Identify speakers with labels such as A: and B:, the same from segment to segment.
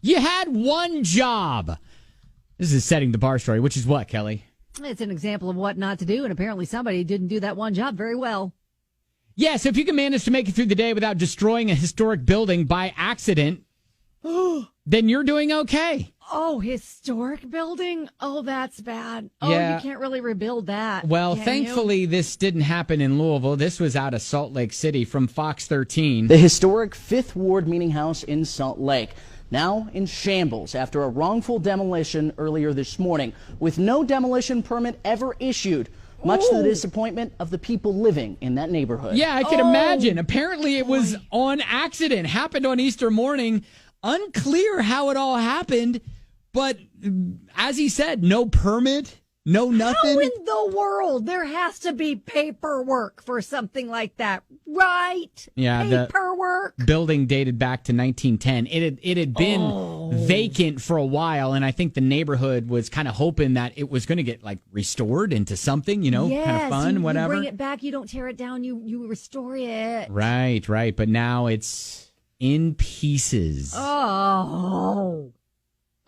A: You had one job. This is setting the bar story, which is what, Kelly?
B: It's an example of what not to do, and apparently somebody didn't do that one job very well.
A: Yeah, so if you can manage to make it through the day without destroying a historic building by accident, then you're doing okay.
B: Oh, historic building? Oh, that's bad. Oh,
A: Yeah.
B: You can't really rebuild that.
A: Well,
B: can
A: thankfully, this didn't happen in Louisville. This was out of Salt Lake City from Fox 13.
C: The historic 5th Ward Meeting House in Salt Lake, now in shambles after a wrongful demolition earlier this morning, with no demolition permit ever issued, much to the disappointment of the people living in that neighborhood.
A: Yeah, I can imagine. Apparently, it was on accident. Happened on Easter morning. Unclear how it all happened, but as he said, no permit, no nothing.
B: How in the world? There has to be paperwork for something like that, right?
A: Yeah,
B: paperwork.
A: The building dated back to 1910. It had been vacant for a while, and I think the neighborhood was kind of hoping that it was going to get like restored into something, kind of fun, whatever.
B: You bring it back. You don't tear it down. You restore it.
A: Right. But now it's in pieces.
B: Oh.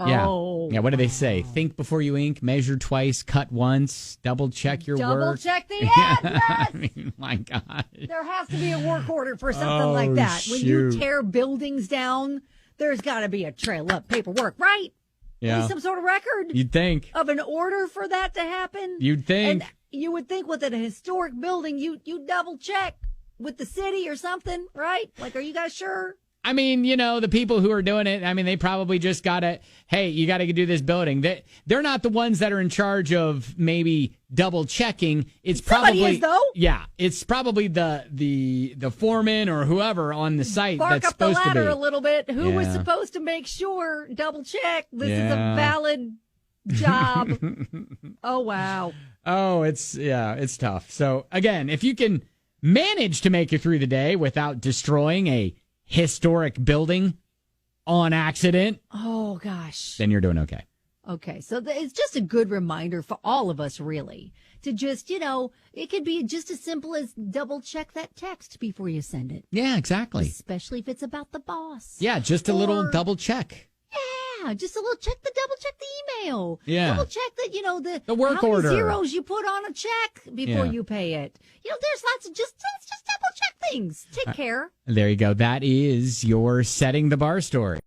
A: Yeah.
B: Oh.
A: Yeah, what do they say? Think before you ink, measure twice, cut once, double check your work.
B: Double check the address.
A: I mean, my God.
B: There has to be a work order for something like that. When you tear buildings down, there's got to be a trail of paperwork, right?
A: Yeah.
B: Some sort of record.
A: You'd think.
B: Of an order for that to happen.
A: You'd think.
B: And you would think with a historic building, you double check with the city or something, right? Like, are you guys sure?
A: I mean, the people who are doing it, I mean, they probably just got to, hey, you got to do this building. They're not the ones that are in charge of maybe double checking. It's
B: Somebody
A: probably,
B: is, though.
A: Yeah, it's probably the foreman or whoever on the site
B: Bark
A: that's
B: up the
A: supposed to be.
B: ladder a little bit. Who was
A: Yeah.
B: supposed to make sure, double check, this is a
A: Yeah.
B: valid job. Oh, wow.
A: Oh, it's tough. So again, if you can manage to make it through the day without destroying a historic building on accident,
B: Oh, gosh.
A: then you're doing okay.
B: Okay, so it's just a good reminder for all of us, really, to just, it could be just as simple as double check that text before you send it,
A: Yeah, exactly.
B: especially if it's about the boss.
A: Yeah, just a little
B: Or-
A: double check.
B: Yeah, just a little double check the email.
A: Yeah.
B: Double check that,
A: The work
B: how many
A: order.
B: zeros you put on a check before
A: Yeah.
B: you pay it. There's lots of let's just double check things. Take care.
A: There you go. That is your setting the bar story.